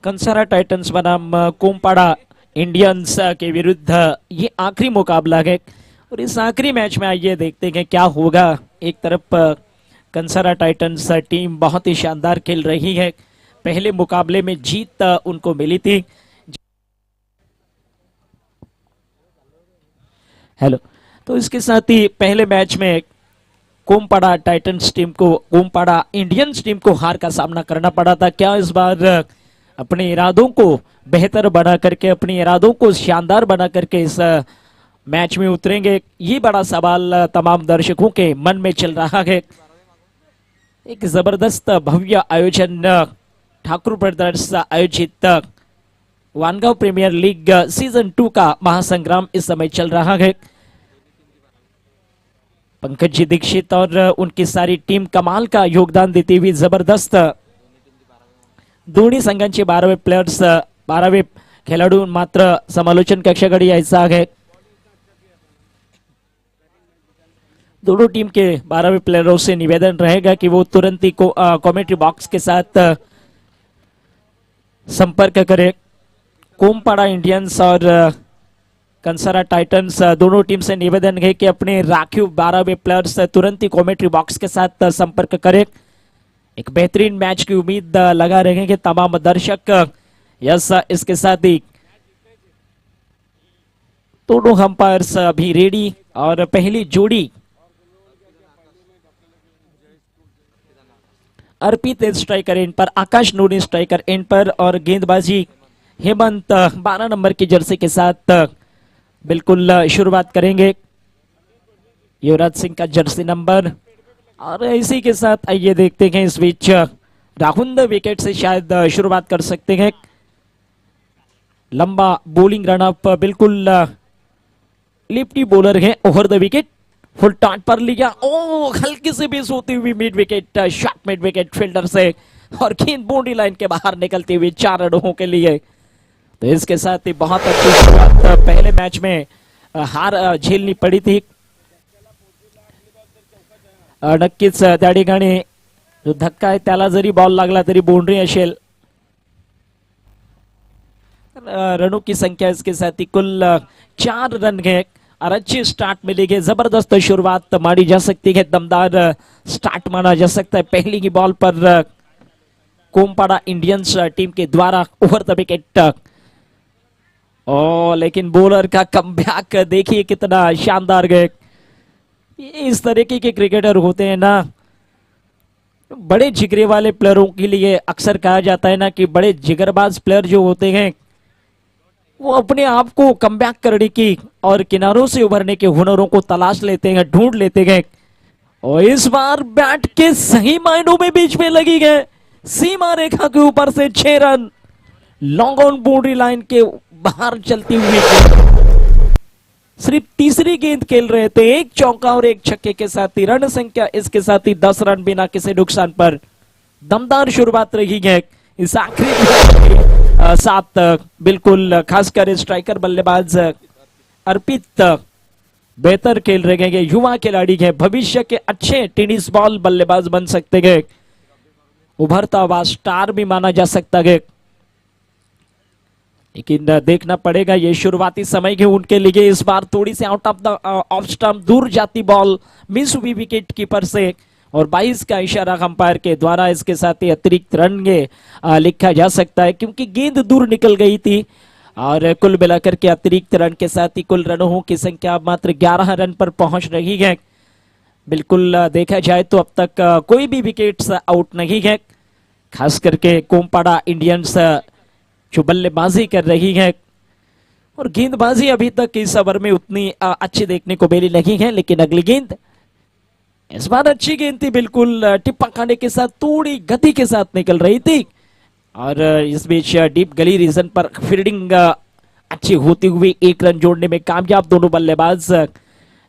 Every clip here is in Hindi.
कंसारा टाइटंस बनाम कोमपाड़ा इंडियंस के विरुद्ध ये आखिरी मुकाबला है। और इस आखिरी मैच में आइए देखते हैं क्या होगा। एक तरफ कंसारा टाइटंस टीम बहुत ही शानदार खेल रही है। पहले मुकाबले में जीत उनको मिली थी। हेलो। तो इसके साथ ही पहले मैच में कोमपाड़ा टाइटंस टीम को, कोमपाड़ा इंडियंस टीम को हार का सामना करना पड़ा था। क्या इस बार अपने इरादों को बेहतर बना करके, अपने इरादों को शानदार बना करके इस मैच में उतरेंगे? ये बड़ा सवाल तमाम दर्शकों के मन में चल रहा है। एक जबरदस्त भव्य आयोजन ठाकुर ब्रदर्स आयोजित वानगांव प्रीमियर लीग सीजन 2 का महासंग्राम इस समय चल रहा है। पंकज जी दीक्षित और उनकी सारी टीम कमाल का योगदान देती हुई जबरदस्त दोन्ही संघांचे 12वे प्लेयर्स, 12वे खेळाडू मात्र समालोचन कक्षाकडे यायचा आहे। दोनों टीम के 12वे प्लेयरों से निवेदन रहेगा कि वो तुरंत ही कमेंट्री बॉक्स के साथ संपर्क करें। कोमपाड़ा इंडियंस और कंसारा टाइटंस दोनों टीम से निवेदन है कि अपने राखीव 12वे प्लेयर्स तुरंत ही कमेंट्री बॉक्स के साथ संपर्क करें। एक बेहतरीन मैच की उम्मीद लगा रहेंगे तमाम दर्शक। यस, इसके साथ ही दोनों अंपायर्स अभी रेडी और पहली जोड़ी अर्पित स्ट्राइकर एंड पर, आकाश नूरी स्ट्राइकर एंड पर और गेंदबाजी हेमंत 12 नंबर की जर्सी के साथ बिल्कुल शुरुआत करेंगे। युवराज सिंह का जर्सी नंबर। और इसी के साथ आइए देखते हैं इस बीच राहुल विकेट से शायद शुरुआत कर सकते हैं। लंबा बॉलिंग रनअप, बिल्कुल लिफ्टी बॉलर है। Over the wicket, full taught पर लिया। ओ, हल्की से बेस होती हुई mid wicket shot, mid wicket fielder से, और गेंद बाउंड्री लाइन के बाहर निकलती हुई 4 रनों के लिए। तो इसके साथ ही बहुत अच्छी शुरुआत पहले मैच में हार झेलनी पड़ी थी। नक्कीच त्या ठिकाणी जो धक्का आहे त्याला जरी बॉल लागला तरी बाउंड्री असेल। रनों की संख्या इसके साथ ही कुल 4 रन है और अच्छी स्टार्ट मिलेगी। जबरदस्त शुरुआत मानी जा सकती है, दमदार स्टार्ट माना जा सकता है। पहली की बॉल पर कोमपाड़ा इंडियंस टीम के द्वारा ओवर द विकेट। लेकिन बॉलर का कमबैक देखिए कितना शानदार गए। इस तरीके के क्रिकेटर होते हैं ना, बड़े जिगरे वाले प्लेयरों के लिए अक्सर कहा जाता है ना कि बड़े जिगरबाज प्लेयर जो होते हैं वो अपने आप को कमबैक करने की और किनारों से उभरने के हुनरों को तलाश लेते हैं, ढूंढ लेते हैं। और इस बार बैट के सही मायनों में बीच में लगी गए, सीमा रेखा के ऊपर से 6 run, long on boundary line के बाहर चलती हुई। सिर्फ तीसरी गेंद खेल रहे थे, एक चौका और एक छक्के के साथ ही रन संख्या इसके साथ ही 10 रन बिना किसी नुकसान पर। दमदार शुरुआत रही है इस आखिरी साथ। बिल्कुल खासकर स्ट्राइकर बल्लेबाज अर्पित बेहतर खेल रहे हैं, युवा खिलाड़ी है, भविष्य के अच्छे टेनिस बॉल बल्लेबाज बन सकते हैं, उभरता हुआ स्टार भी माना जा सकता है। लेकिन देखना पड़ेगा ये शुरुआती समय के उनके लिए। इस बार थोड़ी सी out of the off stump दूर जाती बॉल मिस हुई विकेट कीपर से और 22 का इशारा अंपायर के द्वारा इसके साथ ही अतिरिक्त रन लिखा जा सकता है क्योंकि गेंद दूर निकल गई थी। और कुल मिलाकर के अतिरिक्त रन के साथ ही कुल रनों की संख्या मात्र 11 रन पर पहुंच रही है। बिल्कुल देखा जाए तो अब तक कोई भी विकेट्स आउट नहीं है। खास करके कोमपाड़ा इंडियंस जो बल्लेबाजी कर रही है और गेंदबाजी अभी तक इस ओवर में उतनी अच्छी देखने को मिली नहीं है। लेकिन अगली गेंद इस बार अच्छी गेंद थी, बिल्कुल टिप्पा खाने के साथ थोड़ी गति के साथ निकल रही थी। और इस बीच डीप गली रीजन पर फील्डिंग अच्छी होती हुई 1 रन जोड़ने में कामयाब दोनों बल्लेबाज।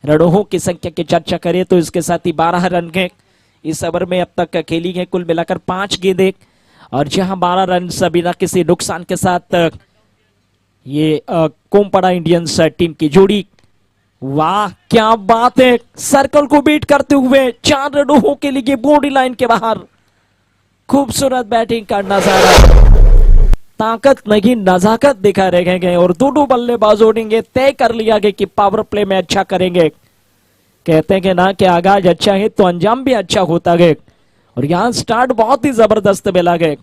रनों की संख्या की चर्चा करें तो इसके साथ ही 12 रन है इस ओवर में अब तक खेली है, कुल मिलाकर 5 गेंदें। और जहां 12 रन बिना किसी नुकसान के साथ ये कोमपाड़ा इंडियंस टीम की जोड़ी। वाह क्या बात है, सर्कल को बीट करते हुए 4 रनों के लिए बाउंड्री लाइन के बाहर। खूबसूरत बैटिंग का नजारा, ताकत नहीं नजाकत दिखा रहे हैं और दोनों बल्लेबाजों ने तय कर लिया कि पावर प्ले में अच्छा करेंगे। कहते हैं कि ना कि आगाज अच्छा है तो अंजाम भी अच्छा होता है और यहाँ स्टार्ट बहुत ही जबरदस्त मिला गया।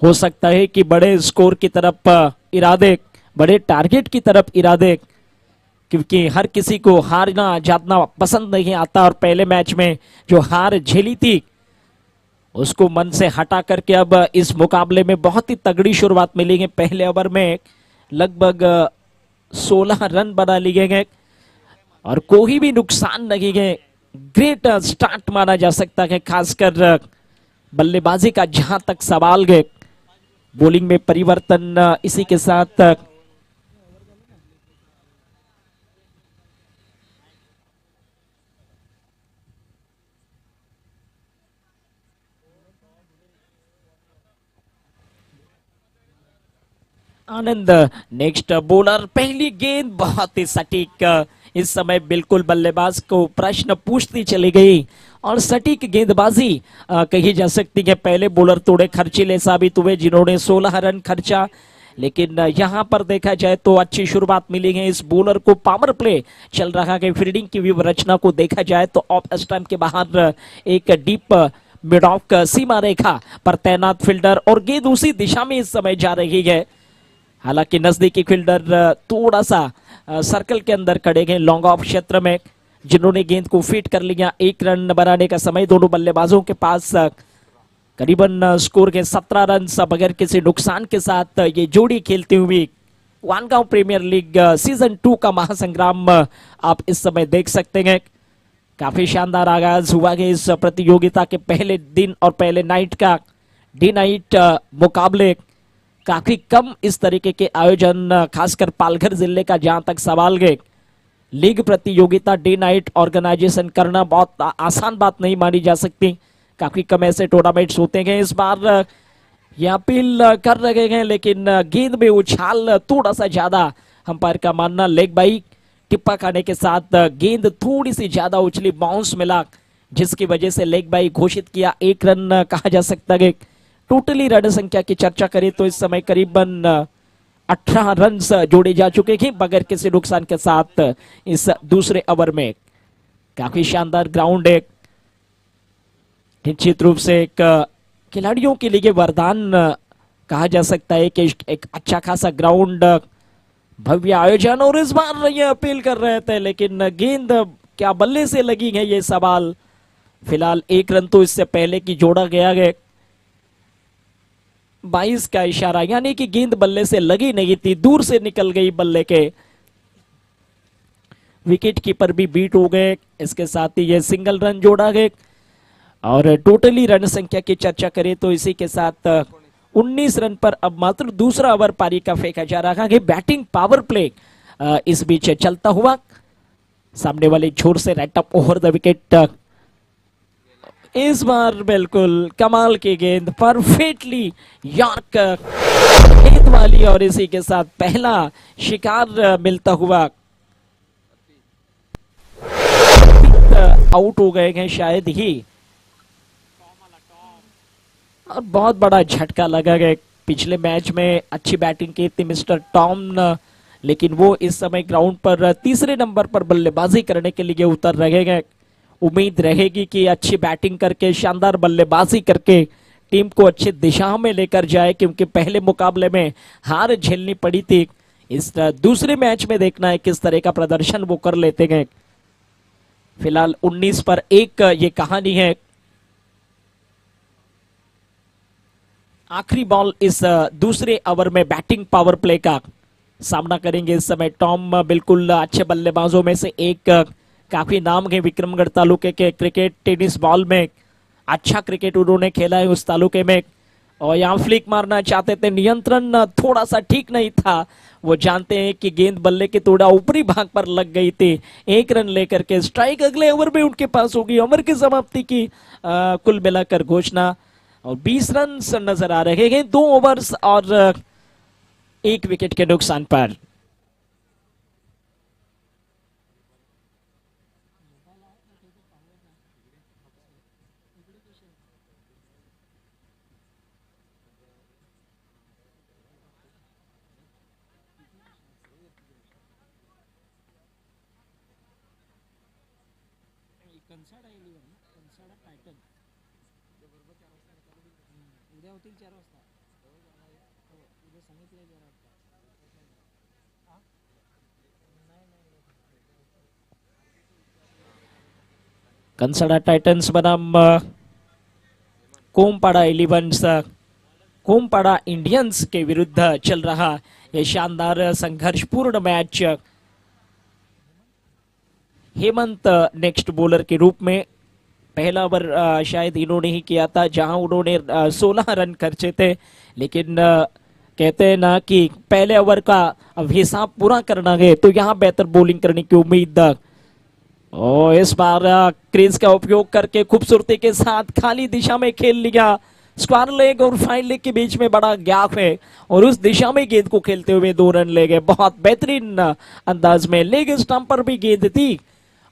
हो सकता है कि बड़े स्कोर की तरफ इरादे, बड़े टारगेट की तरफ इरादे, क्योंकि हर किसी को हारना जातना पसंद नहीं आता और पहले मैच में जो हार झेली थी उसको मन से हटा करके अब इस मुकाबले में बहुत ही तगड़ी शुरुआत मिलेगी। पहले ओवर में लगभग 16 रन बना लिए गए और कोई भी नुकसान नहीं है। ग्रेट स्टार्ट माना जा सकता है, खासकर बल्लेबाजी का जहां तक सवाल है। बॉलिंग में परिवर्तन इसी के साथ आनंद नेक्स्ट बॉलर, पहली गेंद बहुत ही सटीक, इस समय बिल्कुल बल्लेबाज को प्रश्न पूछती चली गई और सटीक गेंदबाजी कही जा सकती है। पहले बॉलर थोड़े खर्चीले साबित हुए जिन्होंने 16 रन खर्चा, लेकिन यहाँ पर देखा जाए तो अच्छी शुरुआत मिली है इस बॉलर को। पावर प्ले चल रहा है, फील्डिंग की व्यूहरचना को देखा जाए तो ऑफ स्टंप के बाहर एक डीप मिड ऑफ सीमा रेखा पर तैनात फील्डर और गेंद उसी दिशा में इस समय जा रही है। हालांकि नजदीकी फील्डर थोड़ा सा सर्कल के अंदर खड़े गए लॉन्ग ऑफ क्षेत्र में, जिन्होंने गेंद को फीट कर लिया। 1 रन बनाने का समय दोनों बल्लेबाजों के पास, करीबन स्कोर के 17 रन बगैर किसी नुकसान के साथ ये जोड़ी खेलती हुई वानगांव प्रीमियर लीग सीजन 2 का महासंग्राम आप इस समय देख सकते हैं। काफी शानदार आगाज हुआ है इस प्रतियोगिता के पहले दिन और पहले नाइट का। डे नाइट मुकाबले काफी कम इस तरीके के आयोजन, खासकर पालघर जिले का जहां तक सवाल है। लीग प्रतियोगिता डे नाइट ऑर्गेनाइजेशन करना बहुत आसान बात नहीं मानी जा सकती। काफी कम ऐसे टूर्नामेंट्स होते हैं। इस बार ये अपील कर रहे हैं, लेकिन गेंद में उछाल थोड़ा सा ज्यादा, अंपायर का मानना लेग बाई टिप्पा खाने के साथ गेंद थोड़ी सी ज्यादा उछली, बाउंस मिला, जिसकी वजह से लेग बाई घोषित किया। 1 रन कहा जा सकता है। टोटली रन संख्या की चर्चा करें तो इस समय करीबन 18 रन जोड़े जा चुके हैं बगैर किसी नुकसान के साथ इस दूसरे ओवर में। काफी शानदार ग्राउंड है, निश्चित रूप से एक खिलाड़ियों के लिए वरदान कहा जा सकता है कि एक अच्छा खासा ग्राउंड, भव्य आयोजन। और इस बार ये अपील कर रहे थे, लेकिन गेंद क्या बल्ले से लगी है ये सवाल। फिलहाल 1 रन तो इससे पहले की जोड़ा गया है। 22 का इशारा, यानी कि गेंद बल्ले से लगी नहीं थी, दूर से निकल गई बल्ले के। विकेट कीपर भी बीट हो गए, इसके साथ ही ये सिंगल रन जोड़ा गया। और टोटली रन संख्या की चर्चा करें तो इसी के साथ 19 रन पर अब मात्र दूसरा ओवर पारी का फेंका जा रहा है। बैटिंग पावर प्ले इस बीच चलता हुआ, सामने वाले छोर से right up over the wicket. इस बार बिल्कुल कमाल की गेंद, परफेक्टली यॉर्क गेंद वाली, और इसी के साथ पहला शिकार मिलता हुआ। आउट हो गए हैं शायद ही, और बहुत बड़ा झटका लगा है। पिछले मैच में अच्छी बैटिंग की थी मिस्टर टॉम, लेकिन वो इस समय ग्राउंड पर तीसरे नंबर पर बल्लेबाजी करने के लिए उतर रहे हैं। उम्मीद रहेगी कि अच्छी बैटिंग करके, शानदार बल्लेबाजी करके टीम को अच्छी दिशा में लेकर जाए, क्योंकि पहले मुकाबले में हार झेलनी पड़ी थी। इस दूसरे मैच में देखना है किस तरह का प्रदर्शन वो कर लेते हैं। फिलहाल 19 पर 1 ये कहानी है। आखिरी बॉल इस दूसरे ओवर में बैटिंग पावर प्ले का सामना करेंगे इस समय टॉम। बिल्कुल अच्छे बल्लेबाजों में से एक, काफी नाम है विक्रमगढ़ तालुके के क्रिकेट टेनिस बॉल में। अच्छा क्रिकेट उन्होंने खेला है उस तालुके में, और यहाँ फ्लिक मारना चाहते थे, नियंत्रण थोड़ा सा ठीक नहीं था। वो जानते हैं कि गेंद बल्ले के थोड़ा ऊपरी भाग पर लग गई थी। 1 रन लेकर के स्ट्राइक अगले ओवर में उनके पास होगी। ओवर की समाप्ति की कुल मिलाकर घोषणा, और 20 रन नजर आ रहे हैं 2 ओवर्स और 1 विकेट के नुकसान पर। कन्साडा 11 कन्साडा टायटन उद्या होतील 4 वाजता हो उद्या सांगितलंय जरा आता कन्साडा टाइटन्स बनाम कोमपाड़ा इलेवेंस कोमपाड़ा इंडियंस के विरुद्ध चल रहा ये शानदार संघर्षपूर्ण मैच। हेमंत नेक्स्ट बॉलर के रूप में पहला ओवर शायद इन्होंने ही किया था जहां उन्होंने 16 रन खर्चे थे, लेकिन कहते हैं ना कि पहले ओवर का अब हिसाब पूरा करना है तो यहां बेहतर बॉलिंग करने की उम्मीद। और इस बार क्रीज का उपयोग करके खूबसूरती के साथ खाली दिशा में खेल लिया। स्क्वायर लेग और फाइन लेग के बीच में बड़ा गैप है और उस दिशा में गेंद को खेलते हुए 2 रन ले गए। बहुत बेहतरीन अंदाज में लेग स्टंप पर भी गेंद थी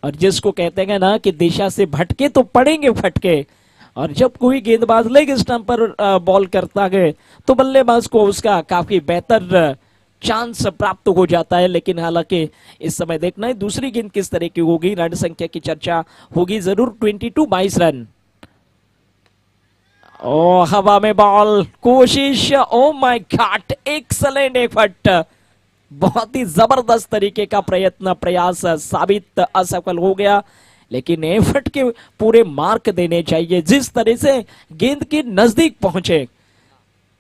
और जिसको कहते हैं ना कि दिशा से भटके तो पड़ेंगे फटके। और जब कोई गेंदबाज लेग स्टंप पर बॉल करता है तो बल्लेबाज को उसका काफी बेहतर चांस प्राप्त हो जाता है। लेकिन हालांकि इस समय देखना है दूसरी गेंद किस तरह की होगी। रन संख्या की चर्चा होगी जरूर। 22 रन। ओ हवा में बॉल कोशिश, oh my God, excellent effort, बहुत ही जबरदस्त तरीके का प्रयत्न प्रयास साबित असफल हो गया। लेकिन एफर्ट के पूरे मार्क देने चाहिए जिस तरह से गेंद के नजदीक पहुंचे।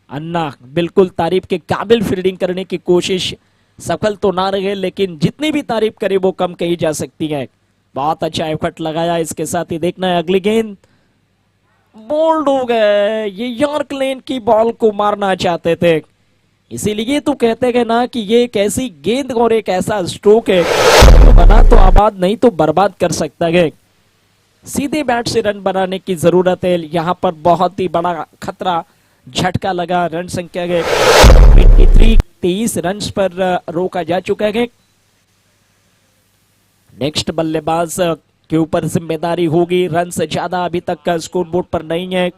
अन्ना बिल्कुल तारीफ के काबिल फील्डिंग करने की कोशिश, सफल तो ना रहे लेकिन जितनी भी तारीफ करे वो कम कही जा सकती है। बहुत अच्छा एफर्ट लगाया। इसके साथ ही देखना है अगली गेंद, बोल्ड हो गए। ये यॉर्क लेन की बॉल को मारना चाहते थे, इसीलिए तो कहते हैं ना कि ये एक ऐसी गेंद और एक ऐसा स्ट्रोक है तो बना तो आबाद नहीं तो बर्बाद कर सकता है। सीधे बैट से रन बनाने की जरूरत है। यहाँ पर बहुत ही बड़ा खतरा, झटका लगा। रन संख्या है 23 रन पर रोका जा चुका है। नेक्स्ट बल्लेबाज के ऊपर जिम्मेदारी होगी। रन से ज्यादा अभी तक का स्कोर बोर्ड पर नहीं है।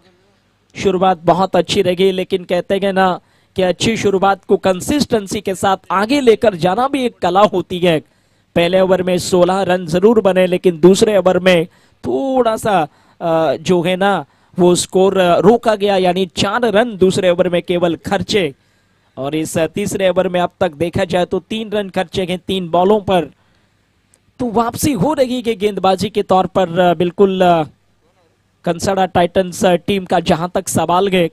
शुरुआत बहुत अच्छी रही लेकिन कहते हैं ना कि अच्छी शुरुआत को कंसिस्टेंसी के साथ आगे लेकर जाना भी एक कला होती है। पहले ओवर में 16 रन जरूर बने लेकिन दूसरे ओवर में थोड़ा सा जो है ना वो स्कोर रोका गया, यानी 4 रन दूसरे ओवर में केवल खर्चे। और इस तीसरे ओवर में अब तक देखा जाए तो 3 रन खर्चे गए 3 बॉलों पर। तो वापसी हो रही है गेंदबाजी के तौर पर बिल्कुल कंसाडा टाइटंस टीम का। जहां तक सवाल है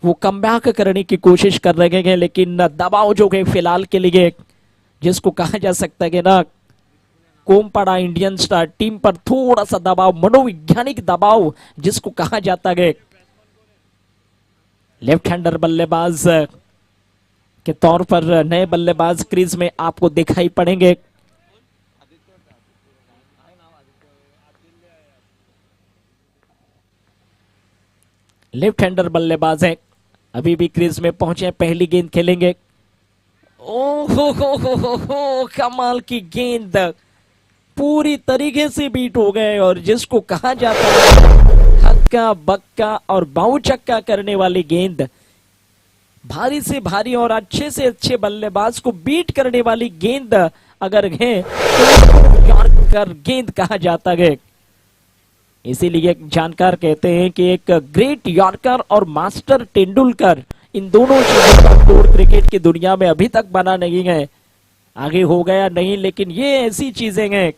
वो कमबैक करने की कोशिश कर रहे हैं लेकिन दबाव जो है फिलहाल के लिए जिसको कहा जा सकता है ना कोमपाड़ा इंडियंस टीम पर थोड़ा सा दबाव, मनोवैज्ञानिक दबाव जिसको कहा जाता है। लेफ्ट हैंडर बल्लेबाज के तौर पर नए बल्लेबाज क्रीज में आपको दिखाई पड़ेंगे। लेफ्ट हैंडर बल्लेबाज है, अभी भी क्रीज में पहुंचे, पहली गेंद खेलेंगे। हो कमाल की गेंद, पूरी तरीके से बीट हो गए। और जिसको कहा जाता है हक्का बक्का और बाऊ चक्का करने वाली गेंद, भारी से भारी और अच्छे से अच्छे बल्लेबाज को बीट करने वाली गेंद अगर है तो यॉर्कर गेंद कहा जाता है। इसीलिए जानकार कहते हैं कि एक ग्रेट यॉर्कर और मास्टर तेंदुलकर, इन दोनों चीजों का तोड़ क्रिकेट की दुनिया में अभी तक बना नहीं है। आगे हो गया नहीं लेकिन ये ऐसी चीजें हैं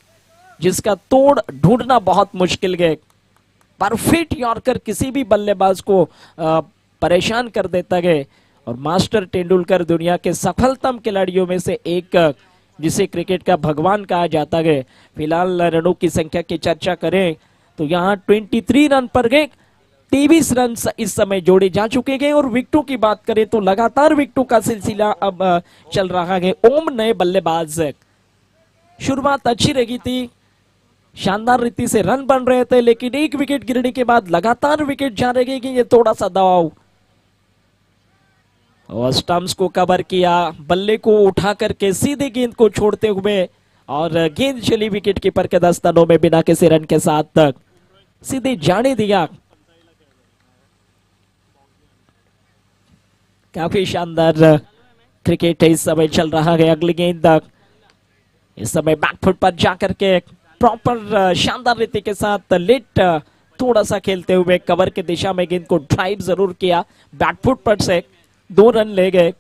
जिसका तोड़ ढूंढना बहुत मुश्किल है। परफेक्ट यॉर्कर किसी भी बल्लेबाज को परेशान कर देता है। और मास्टर तेंदुलकर दुनिया के सफलतम खिलाड़ियों में से एक, जिसे क्रिकेट का भगवान कहा जाता है। फिलहाल रनों की संख्या की चर्चा करें तो यहाँ 23 रन पर गए, 23 रन इस समय जोड़े जा चुके हैं। और विकेटों की बात करें तो लगातार विकेटों का सिलसिला अब चल रहा है। ओम नए बल्लेबाज, शुरुआत अच्छी रही थी, शानदार रीति से रन बन रहे थे लेकिन एक विकेट गिरने के बाद लगातार विकेट जा रहे हैं कि ये थोड़ा सा दबाव। और स्टंप्स को कवर किया, बल्ले को उठा करके सीधे गेंद को छोड़ते हुए और गेंद चली विकेट कीपर के दस्तनों में बिना किसी रन के साथ तक सीधे जाने दिया। काफी शानदार क्रिकेट इस समय चल रहा है। अगली गेंद इस समय बैकफुट पर जाकर के प्रॉपर शानदार रीति के साथ लेट थोड़ा सा खेलते हुए कवर के दिशा में गेंद को ड्राइव जरूर किया, बैकफुट पर से 2 रन ले गए।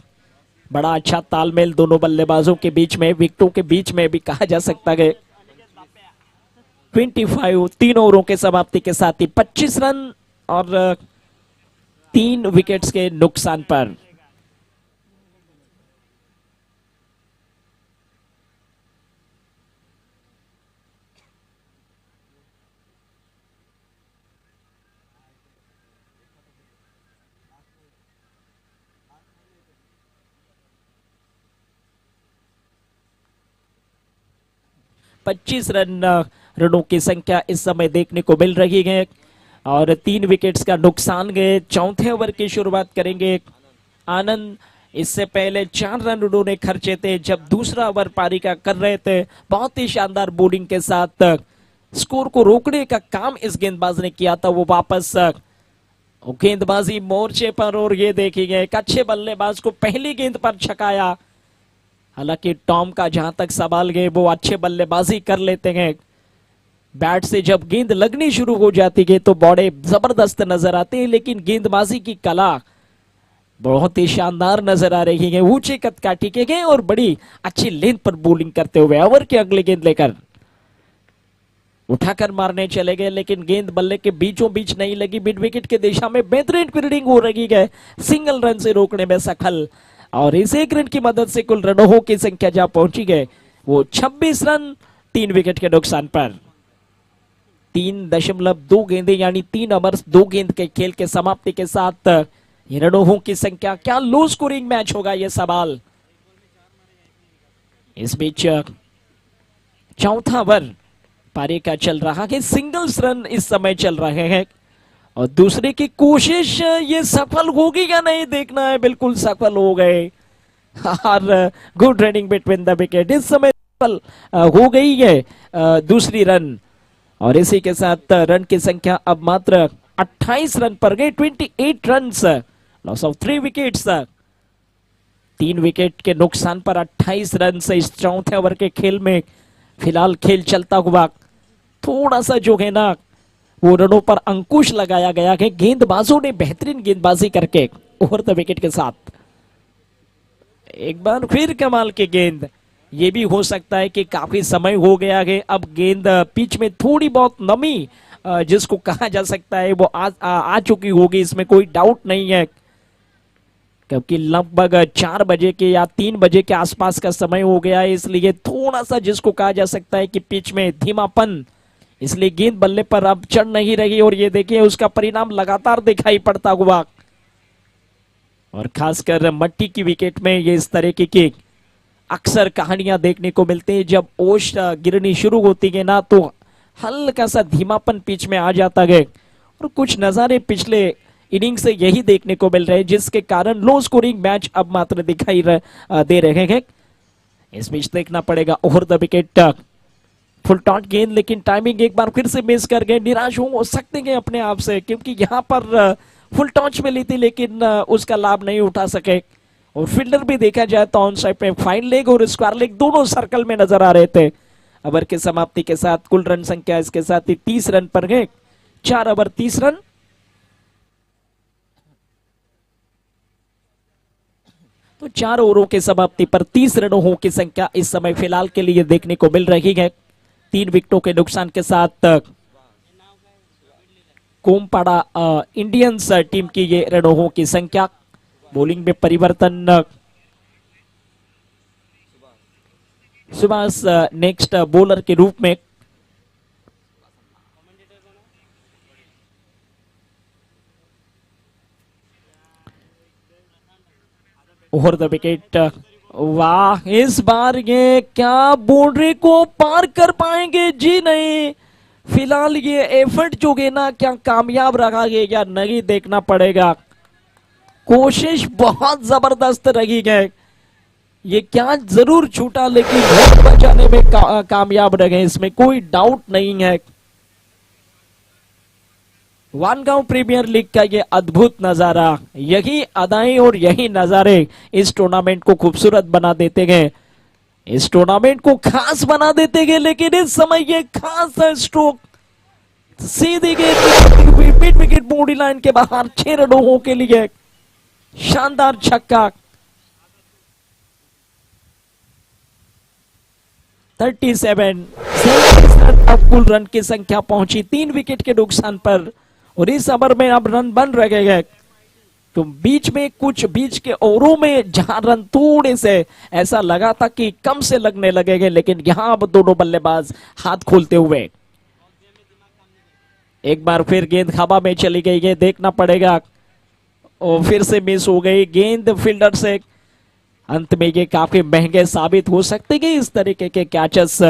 बड़ा अच्छा तालमेल दोनों बल्लेबाजों के बीच में, विकेटों के बीच में भी कहा जा सकता है। 25 3 ओवरों के समाप्ति के साथ ही 25 रन और 3 विकेट्स के नुकसान पर। रनों की संख्या इस समय देखने को मिल रही है और 3 विकेट्स का नुकसान गए। चौथे ओवर की शुरुआत करेंगे आनंद। इससे पहले 4 रन उन्होंने खर्चे थे जब दूसरा ओवर पारी का कर रहे थे। बहुत ही शानदार बॉलिंग के साथ स्कोर को रोकने का काम इस गेंदबाज ने किया था। वो वापस गेंदबाजी मोर्चे पर, और ये देखिए एक अच्छे बल्लेबाज को पहली गेंद पर छकाया। हालांकि टॉम का जहां तक सवाल है वो अच्छे बल्लेबाजी कर लेते हैं, बैट से जब गेंद लगनी शुरू हो जाती है तो बड़े जबरदस्त नजर आते हैं, लेकिन गेंदबाजी की कला बहुत ही शानदार नजर आ रही है। ऊंचे कद का टिके गए और बड़ी अच्छी लेंथ पर बॉलिंग करते हुए ओवर के अगले गेंद लेकर उठाकर मारने चले गए, लेकिन गेंद बल्ले के बीचों बीच नहीं लगी। मिड विकेट के दिशा में बेहतरीन फील्डिंग हो रही है, सिंगल रन से रोकने में सफल, और इस 1 रन की मदद से कुल रनों की संख्या जहां पहुंची गए वो 26 रन 3 विकेट के नुकसान पर। 3.2 गेंदें यानी 3 ओवर 2 गेंद के खेल के समाप्ति के साथ रनों की संख्या, क्या लो स्कोरिंग मैच होगा ये सवाल। इस बीच चौथा ओवर पारी का चल रहा है, सिंगल्स रन इस समय चल रहे हैं और दूसरे की कोशिश ये सफल होगी या नहीं देखना है। बिल्कुल सफल हो गए और good running between the wicket, इस समय सफल हो गई है दूसरी रन, और इसी के साथ रन की संख्या अब मात्र 28 रन पर गई। 28 run, loss of 3 wickets, 3 wicket के नुकसान पर 28 रन से इस चौथे ओवर के खेल में फिलहाल खेल चलता हुआ थोड़ा सा जो है ना वो रनों पर अंकुश लगाया गया है। गेंदबाजों ने बेहतरीन गेंदबाजी करके ओवर द विकेट के साथ एक बार फिर कमाल की गेंद। ये भी हो सकता है कि काफी समय हो गया है, अब गेंद पिच में थोड़ी बहुत नमी जिसको कहा जा सकता है वो आ चुकी होगी, इसमें कोई डाउट नहीं है, क्योंकि लगभग 4 बजे के या 3 बजे के आसपास का समय हो गया है, इसलिए थोड़ा सा जिसको कहा जा सकता है कि पिच में धीमापन, इसलिए गेंद बल्ले पर अब चढ़ नहीं रही, और ये देखिए उसका परिणाम लगातार दिखाई पड़ता हुआ। और खासकर मट्टी की विकेट में ये इस तरह की अक्सर कहानियां देखने को मिलती है, जब ओश गिरनी शुरू होती है ना तो हल्का सा धीमापन पिच में आ जाता है, और कुछ नजारे पिछले इनिंग से यही देखने को मिल रहे हैं, जिसके कारण लो स्कोरिंग मैच अब मात्र दिखाई दे रहे हैं। इस बीच देखना पड़ेगा over the wicket full taught गेंद, लेकिन टाइमिंग एक बार फिर से मिस कर गए, निराश हो सकते हैं अपने आप से, क्योंकि यहाँ पर फुल टॉच मिली थी लेकिन उसका लाभ नहीं उठा सके। और फील्डर भी देखा जाए तो ऑन साइड पे फाइन लेग और स्क्वायर लेग दोनों सर्कल में नजर आ रहे थे। ओवर की समाप्ति के साथ कुल रन संख्या इसके साथ ही 30 रन पर है, 4 ओवर 30 रन। तो 4 ओवरों की समाप्ति पर 30 रनों की संख्या इस समय फिलहाल के लिए देखने को मिल रही है। 3 विकेटों के नुकसान के साथ कोमपाड़ा इंडियंस टीम की ये रनों की संख्या। बॉलिंग में परिवर्तन, सुभाष नेक्स्ट बॉलर के रूप में। ओवर द विकेट, वाह इस बार ये क्या बाउंड्री को पार कर पाएंगे? जी नहीं, फिलहाल ये एफर्ट जो है ना क्या कामयाब रहा है या नहीं देखना पड़ेगा। कोशिश बहुत जबरदस्त रही है, ये क्या जरूर छूटा लेकिन बचाने में कामयाब रहे, इसमें कोई डाउट नहीं है। वानगांव प्रीमियर लीग का ये अद्भुत नजारा, यही अदाएं और यही नजारे इस टूर्नामेंट को खूबसूरत बना देते हैं। इस टूर्नामेंट को खास बना देते गए, लेकिन इस समय ये खास स्ट्रोक सीधी गेंद मिड विकेट बॉडी लाइन के बाहर 6 रनों के लिए शानदार छक्का। 37 अब कुल रन की संख्या पहुंची 3 विकेट के नुकसान पर, और इस ओवर में अब रन बन रहे हैं। तो बीच के ओवरों में जहां रन थोड़े से ऐसा लगा था कि कम से लगने लगेंगे, लेकिन यहां अब दोनों बल्लेबाज हाथ खोलते हुए एक बार फिर गेंद हवा में चली गई है, देखना पड़ेगा। और फिर से मिस हो गई गेंद फील्डर से। अंत में ये काफी महंगे साबित हो सकते हैं इस तरीके के कैचेस।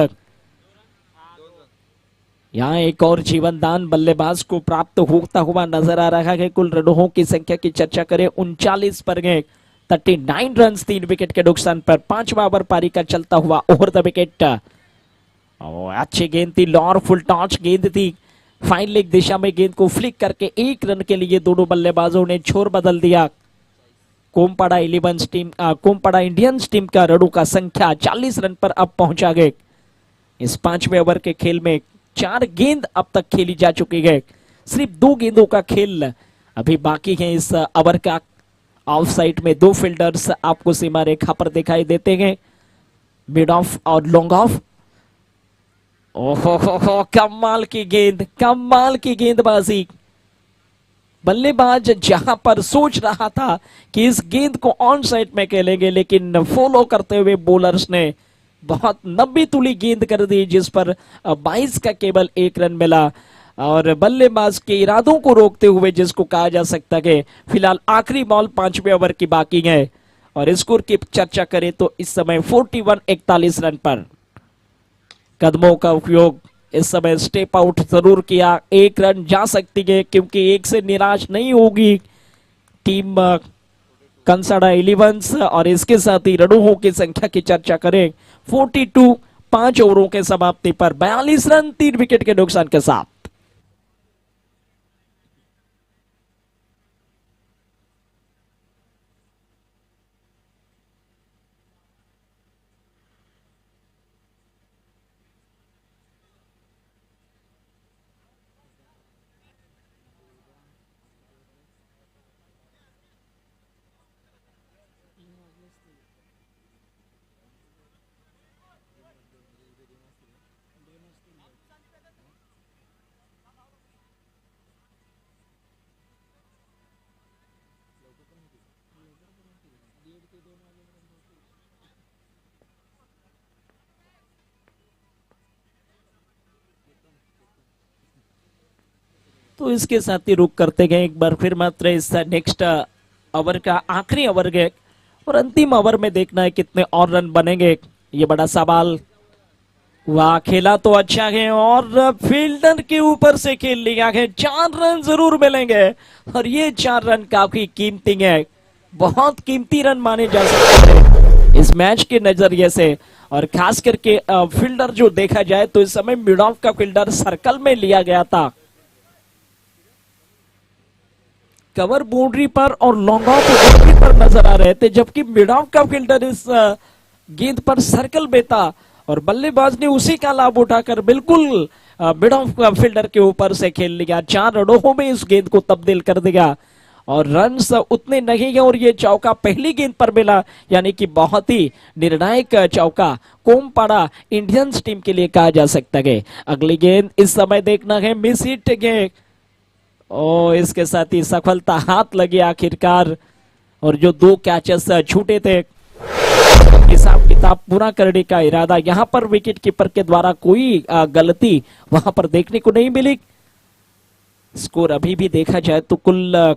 यहाँ एक और जीवन दान बल्लेबाज को प्राप्त होता हुआ नजर आ रहा है। कुल रनों की संख्या की चर्चा करें 39 पर गए, 39 रन 3 विकेट के नुकसान पर। 5वां ओवर पारी का चलता हुआ ओवर द विकेट। अच्छी गेंद थी, लॉर फुल टॉच गेंद थी, फाइन लेग दिशा में गेंद को फ्लिक करके 1 रन के लिए दोनों बल्लेबाजों ने छोर बदल दिया। कोमपाड़ा इंडियंस टीम का रनों का संख्या 40 रन पर अब पहुंचा गए। इस 5वें ओवर के खेल में 4 गेंद अब तक खेली जा चुकी है। सिर्फ 2 गेंदों का खेल अभी बाकी है इस ओवर का। ऑफ साइड में 2 फील्डर्स आपको सीमा रेखा पर दिखाई देते हैं, मिड ऑफ और लॉन्ग ऑफ। ओहो कमाल की गेंदबाजी। बल्लेबाज जहां पर सोच रहा था कि इस गेंद को ऑन साइड में खेलेंगे, लेकिन फॉलो करते हुए बॉलर्स ने बहुत लंबी तुली गेंद कर दी, जिस पर 22 का केवल 1 रन मिला। और बल्लेबाज के इरादों को रोकते हुए जिसको कहा जा सकता है फिलहाल आखिरी बॉल 5वें ओवर की बाकी है। और स्कोर की चर्चा करें तो इस समय 41-41 रन पर। कदमों का उपयोग इस समय स्टेप आउट जरूर किया। 1 रन जा सकती है, क्योंकि 1 से निराश नहीं होगी टीम कंसाड़ा 11। और इसके साथ ही रनों की संख्या की चर्चा करें 42, 5 ओवरों के समाप्ति पर 42 रन 3 विकेट के नुकसान के साथ। तो इसके साथ ही रुक करते गए एक बार फिर मात्र इस नेक्स्ट ओवर का आखिरी ओवर गए, और अंतिम ओवर में देखना है कितने और रन बनेंगे, ये बड़ा सवाल। वाह, खेला तो अच्छा है और फील्डर के ऊपर से खेल लिया है। 4 रन जरूर मिलेंगे, और ये 4 रन काफी कीमती है, बहुत कीमती रन माने जा सकते हैं इस मैच के नजरिए से। और खास करके फील्डर जो देखा जाए तो इस समय मिड ऑफ का फील्डर सर्कल में लिया गया था, कवर बाउंड्री पर और लॉन्ग ऑफ बाउंड्री पर नजर आ रहे थे, जबकि मिड ऑफ का फील्डर इस गेंद पर सर्कल में था, और बल्लेबाज ने उसी का लाभ उठाकर बिल्कुल मिड ऑफ फील्डर के ऊपर से खेल लिया। 4 रनों में इस गेंद को तब्दील कर दिया, और रन्स उतने नहीं है, और ये चौका पहली गेंद पर मिला, यानी कि बहुत ही निर्णायक चौका कोमपाड़ा इंडियंस टीम के लिए कहा जा सकता है। अगली गेंद इस समय देखना है, मिस हिट है, और इसके साथ ही सफलता हाथ लगी आखिरकार। और जो 2 कैचेस छूटे थे, हिसाब किताब पूरा करने का इरादा, यहां पर विकेट कीपर के द्वारा कोई गलती वहां पर देखने को नहीं मिली। स्कोर अभी भी देखा जाए तो कुल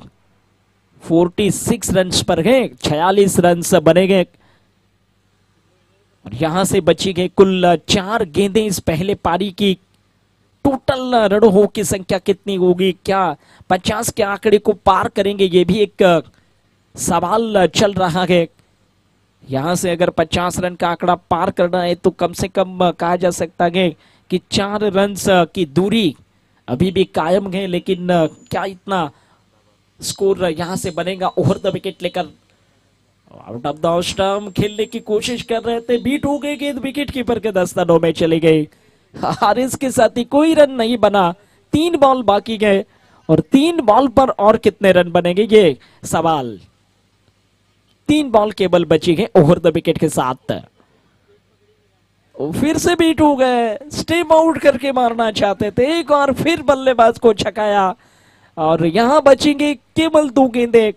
46 रन पर है, 46 रन बनेंगे, और यहां से बची गई कुल 4 गेंदें इस पहले पारी की। टोटल रनों की संख्या कितनी होगी, क्या 50 के आंकड़े को पार करेंगे, ये भी एक सवाल चल रहा है। यहां से अगर 50 रन का आंकड़ा पार करना है तो कम से कम कहा जा सकता है कि 4 रन की दूरी अभी भी कायम है, लेकिन क्या इतना स्कोर यहां से बनेगा ओवर द विकेट लेकर। आउट ऑफ द स्टंप खेलने की कोशिश कर रहे थे, बीट हो गई गेंद, विकेट कीपर के दस्तों में चली गई। हारिस के साथ ही कोई रन नहीं बना, 3 बॉल बाकी गए और 3 बॉल पर और कितने रन बनेंगे ये सवाल। 3 बॉल केवल बची गए ओवर द विकेट के साथ। फिर से बीट हो गए, स्टेप आउट करके मारना चाहते थे, एक और फिर बल्लेबाज को छकाया और यहां बचेंगे केवल 2 गेंदें।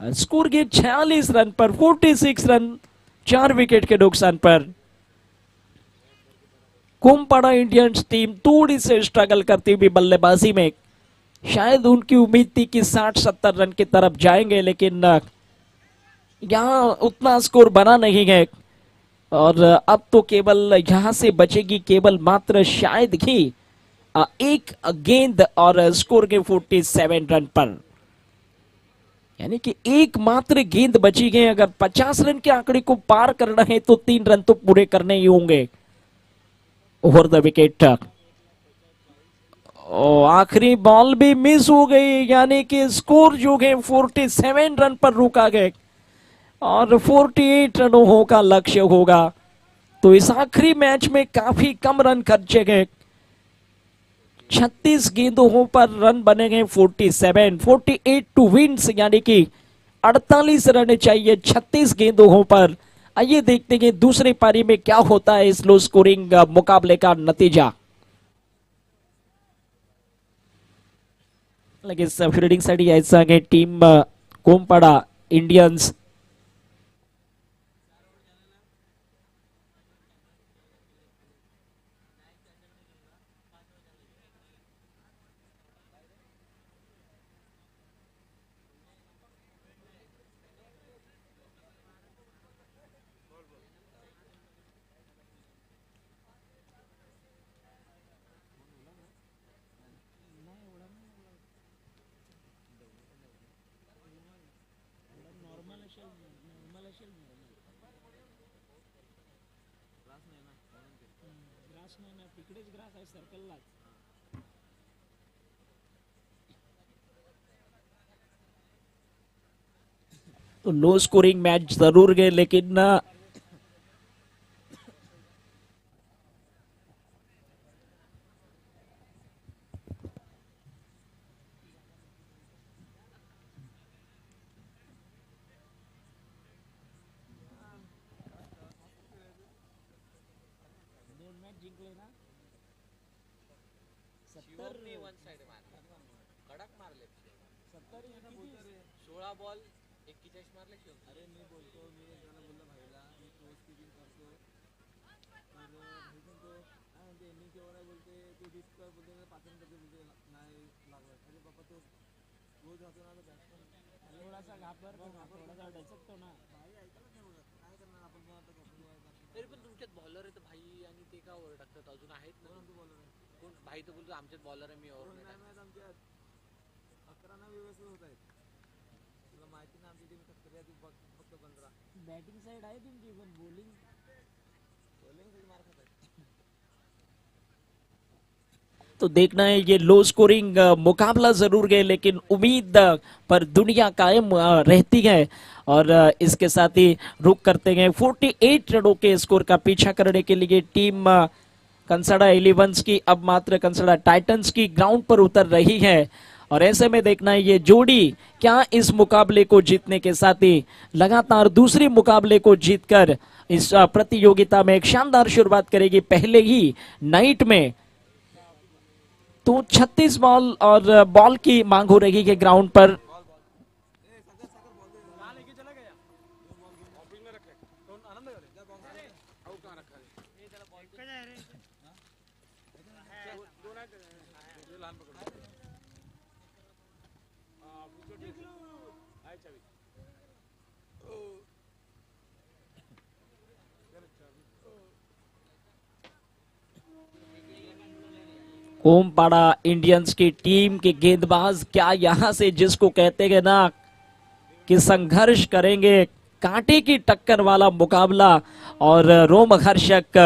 स्कोर गए 46 रन पर, 46 रन 4 विकेट के नुकसान पर। कोमपाड़ा इंडियंस टीम थोड़ी से स्ट्रगल करती हुई बल्लेबाजी में, शायद उनकी उम्मीद थी कि 60-70 रन की तरफ जाएंगे, लेकिन यहां उतना स्कोर बना नहीं है और अब तो केवल यहां से बचेगी केवल मात्र शायद ही एक गेंद और स्कोर के 47 रन पर, यानी कि एक मात्र गेंद बची गई। अगर 50 रन के आंकड़े को पार करना है तो 3 रन तो पूरे करने ही होंगे ओवर द विकेट। आखिरी बॉल भी मिस हो गई, यानी कि स्कोर जो है 47 रन पर रुका गया और 48 रनों का लक्ष्य होगा। तो इस आखिरी मैच में काफी कम रन खर्चे गए, 36 गेंदों पर रन बने गए 47, 48 टू विन्स, यानी कि 48 रन चाहिए 36 गेंदों पर। आइए देखते हैं दूसरी पारी में क्या होता है इस लो स्कोरिंग मुकाबले का नतीजा। लगे फील्डिंग साठी यायचं आहे टीम कोमपाड़ा इंडियन्स। तो लो स्कोरिंग मैच जरूर गए, लेकिन तरी पण तुमच्यात बॉलर आहे तर भाई आणि ते का ओरडतात, अजून आहेत ना बॉलर? कोण भाई तर बोलतो आमच्यात बॉलर आहे, मी ओरड नाही माहित आमच्यात 11 ना व्यवस्थित होत आहेत, तुला माहिती ना आमची टीम टक्कर आहे फक्त 15 बॅटिंग साइड आहे तुमची, पण बॉलिंग साइड मार खात आहे। तो देखना है, ये लो स्कोरिंग मुकाबला जरूर गए, लेकिन उम्मीद पर दुनिया कायम रहती है और इसके साथ ही रुक करते गए 48 रनों के स्कोर का पीछा करने के लिए टीम कंसाड़ा 11 की अब मात्र कंसाड़ा टाइटंस की ग्राउंड पर उतर रही है। और ऐसे में देखना है ये जोड़ी क्या इस मुकाबले को जीतने के साथ ही लगातार दूसरी मुकाबले को जीतकर इस प्रतियोगिता में एक शानदार शुरुआत करेगी पहले ही नाइट में। तो 36 बॉल और बॉल की मांग हो रही है ग्राउंड पर। कोमपाड़ा इंडियंस की टीम के गेंदबाज क्या यहां से जिसको कहते हैं ना कि संघर्ष करेंगे, कांटे की टक्कर वाला मुकाबला और रोमहर्षक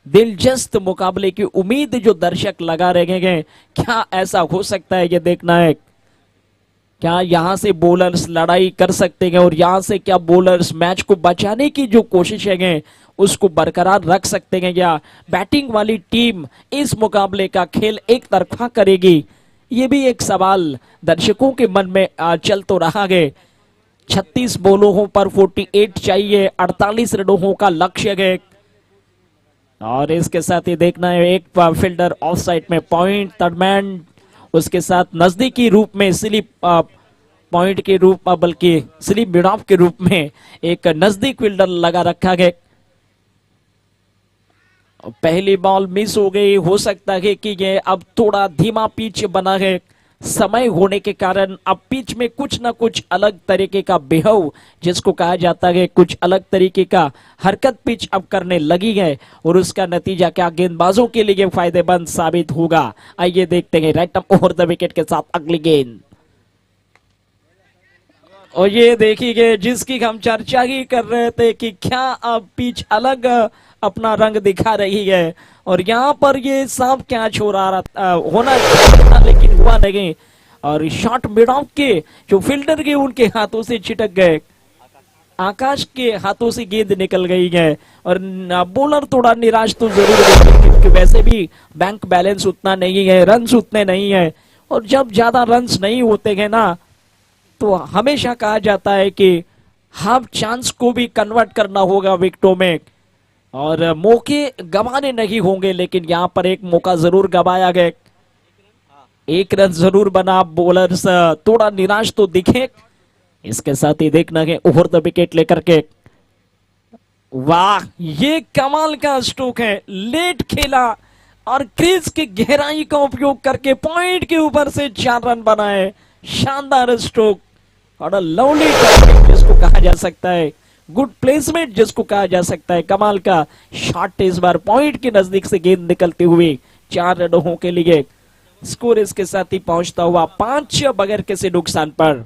दिलचस्प मुकाबले की उम्मीद जो दर्शक लगा रहे हैं, क्या ऐसा हो सकता है ये देखना है। क्या यहां से बॉलर्स लड़ाई कर सकते हैं और यहां से क्या बॉलर्स मैच को बचाने की जो कोशिश है उसको बरकरार रख सकते हैं, या बैटिंग वाली टीम इस मुकाबले का खेल एक तरफा करेगी? ये भी एक सवाल दर्शकों के मन में चल तो रहा है। 36 बॉलों पर 48 चाहिए, 48 रनों का लक्ष्य है। और इसके साथ ही देखना है एक फील्डर ऑफ साइड में पॉइंट, थर्ड मैन उसके साथ नजदीकी रूप में स्लिप पॉइंट के रूप में, बल्कि स्लिप मिड ऑफ के रूप में एक नजदीक फील्डर लगा रखा गया। पहली बॉल मिस हो गई, हो सकता है कि ये अब थोड़ा धीमा पिच बना है, समय होने के कारण अब पिच में कुछ ना कुछ अलग तरीके का बिहेव, जिसको कहा जाता है कुछ अलग तरीके का हरकत पिच अब करने लगी है, और उसका नतीजा क्या गेंदबाजों के लिए फायदेमंद साबित होगा? आइए देखते हैं right up over the wicket के साथ अगली गेंद। और ये देखिए जिसकी हम चर्चा ही कर रहे थे कि क्या अब पिच अलग अपना रंग दिखा रही है, और यहाँ पर ये सांप कैच हो रहा होना था लेकिन हुआ नहीं, और शॉट मिड ऑफ के जो फील्डर के उनके हाथों से छिटक गए, आकाश के हाथों से गेंद निकल गई है, और बॉलर थोड़ा निराश तो जरूर है क्योंकि वैसे भी बैंक बैलेंस उतना नहीं है, रन्स उतने नहीं है, और जब ज्यादा रन्स नहीं होते हैं ना तो हमेशा कहा जाता है कि हाफ चांस को भी कन्वर्ट करना होगा विकेटों में, और मौके गंवाने नहीं होंगे। लेकिन यहाँ पर एक मौका जरूर गंवाया गया, एक रन जरूर बना, बॉलर्स थोड़ा निराश तो दिखे। इसके साथ ही देखना है ओवर द विकेट लेकर के, वाह ये कमाल का स्ट्रोक है, लेट खेला और क्रीज की गहराई का उपयोग करके पॉइंट के ऊपर से 4 रन बनाए, शानदार स्ट्रोक और लवली टाइमिंग जिसको कहा जा सकता है, गुड प्लेसमेंट जिसको कहा जा सकता है, कमाल का शॉट। इस बार पॉइंट के नजदीक से गेंद निकलते हुए 4 रनों के लिए स्कोर इसके साथ ही पहुंचता हुआ 5 बगैर किसी नुकसान पर,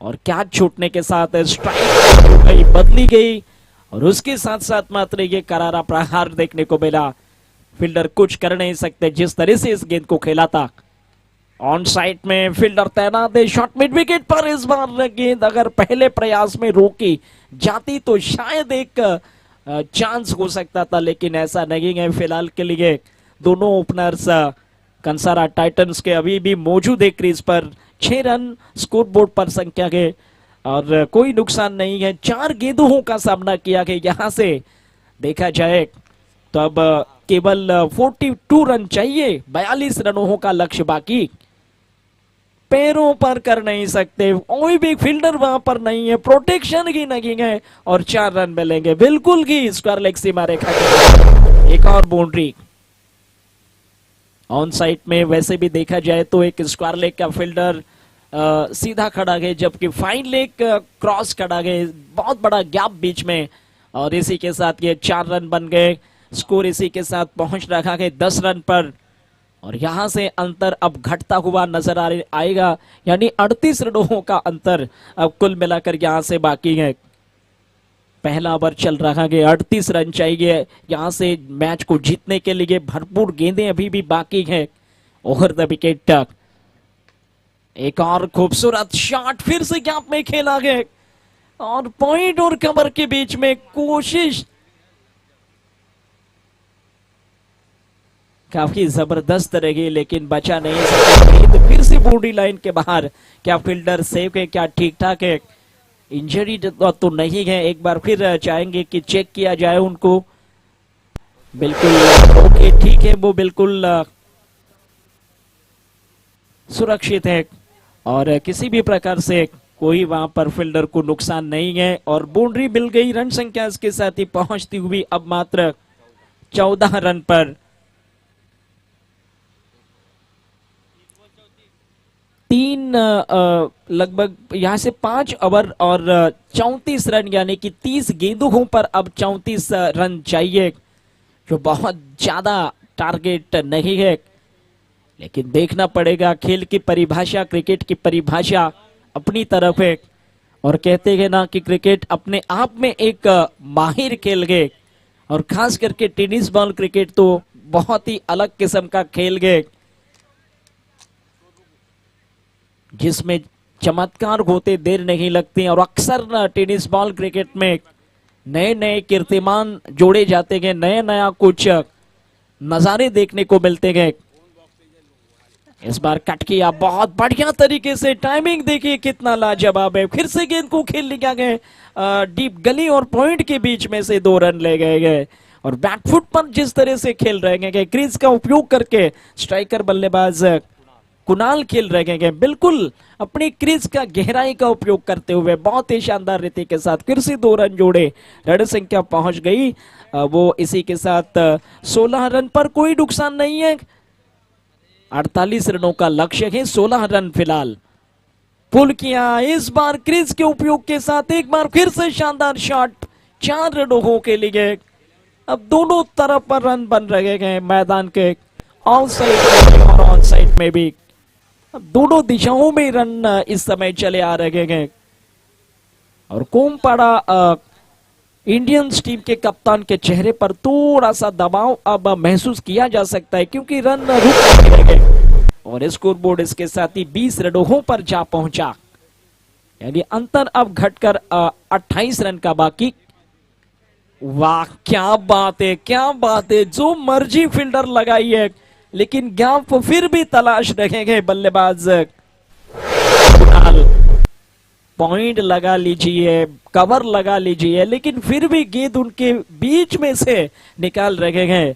और कैच छूटने के साथ स्ट्राइक बदली गई, और उसके साथ साथ मात्र ये करारा प्रहार देखने को मिला। फील्डर कुछ कर नहीं सकते जिस तरह से इस गेंद को खेला था। ऑन साइड में फील्डर तैनात है शॉट मिड विकेट पर, इस बार गेंद अगर पहले प्रयास में रोकी जाती तो शायद एक चांस हो सकता था, लेकिन ऐसा नहीं है। फिलहाल के लिए दोनों ओपनर्स कंसारा टाइटंस के अभी भी मौजूद है क्रीज पर, 6 रन स्कोरबोर्ड पर संख्या के, और कोई नुकसान नहीं है। 4 गेंदों का सामना किया गया, यहां से देखा जाए तो अब केवल 42 रन चाहिए, 42 रनों का लक्ष्य बाकी। पैरों पर कर नहीं सकते, कोई भी फील्डर वहां पर नहीं है, प्रोटेक्शन ही नहीं है, और 4 रन मिलेंगे बिल्कुल ही स्क्वायर लेग सीमा रेखा के। एक और बाउंड्री ऑन साइड में, वैसे भी देखा जाए तो एक स्क्वायर लेग का फील्डर सीधा खड़ा गए, जबकि फाइन लेग क्रॉस खड़ा गए, बहुत बड़ा गैप बीच में, और इसी के साथ ये 4 रन बन गए। स्कोर इसी के साथ पहुंच रखा है 10 रन पर, और यहां से अंतर अब घटता हुआ नजर आएगा, यानी 38 रनों का अंतर अब कुल मिलाकर यहां से बाकी है। पहला ओवर चल रहा है, 38 रन चाहिए यहां से मैच को जीतने के लिए, भरपूर गेंदें अभी भी बाकी है ओवर द विकेट तक। एक और खूबसूरत शॉट फिर से गैप में खेला गया, और पॉइंट और कवर के बीच में कोशिश काफी जबरदस्त रही, लेकिन बचा नहीं सका। तो फिर से बाउंड्री लाइन के बाहर, क्या फील्डर सेफ है, क्या ठीक ठाक है, इंजरी तो नहीं है? एक बार फिर चाहेंगे कि चेक किया जाए उनको। बिल्कुल ओके, ठीक है, वो बिल्कुल सुरक्षित है, और किसी भी प्रकार से कोई वहां पर फील्डर को नुकसान नहीं है, और बाउंड्री मिल गई। रन संख्या इसके साथ ही पहुंचती हुई अब मात्र 14 रन पर। 3 लगभग यहां से 5 ओवर और 34 रन, यानी कि 30 गेंदों पर अब 34 रन चाहिए, जो बहुत ज्यादा टारगेट नहीं है, लेकिन देखना पड़ेगा। खेल की परिभाषा, क्रिकेट की परिभाषा अपनी तरफ है, और कहते हैं ना कि क्रिकेट अपने आप में एक माहिर खेल है, और खास करके टेनिस बॉल क्रिकेट तो बहुत ही अलग किस्म का खेल है। जिसमें चमत्कार होते देर नहीं लगती और अक्सर टेनिस बॉल क्रिकेट में नए नए कीर्तिमान जोड़े जाते गए, नया नया कुछ नजारे देखने को मिलते गए। इस बार कट किया बहुत बढ़िया तरीके से, टाइमिंग देखिए कितना लाजवाब है। फिर से गेंद को खेल लिया गया डीप गली और पॉइंट के बीच में से 2 रन ले गए और बैकफुट पर जिस तरह से खेल रहे हैं, क्रीज का उपयोग करके स्ट्राइकर बल्लेबाज कुणाल खेल रहे हैं, बिल्कुल अपनी क्रीज का गहराई का उपयोग करते हुए बहुत ही शानदार रीति के साथ फिर से 2 रन जोड़े, रन संख्या पहुंच गई वो इसी के साथ 16 रन पर कोई नुकसान नहीं है। 48 रनों का लक्ष्य है, 16 रन फिलहाल पुल किया। इस बार क्रीज के उपयोग के साथ एक बार फिर से शानदार शॉट, 4 रनों के लिए। अब दोनों तरफ पर रन बन रहे हैं मैदान के, ऑफ साइड और ऑन साइड में भी, अब दोनों दिशाओं में रन इस समय चले आ रहे हैं। और कोमपाड़ा इंडियंस टीम के कप्तान के चेहरे पर थोड़ा सा दबाव अब महसूस किया जा सकता है, क्योंकि रन रुक गए और स्कोरबोर्ड इसके साथ ही 20 रनों पर जा पहुंचा, यानी अंतर अब घटकर 28 रन का बाकी। वाह क्या बात है, क्या बात है, जो मर्जी फील्डर लगाई है, लेकिन गैप फिर भी तलाश रखेंगे बल्लेबाज कुणाल। पॉइंट लगा लीजिए, कवर लगा लीजिए, लेकिन फिर भी गेंद उनके बीच में से निकाल रहे हैं।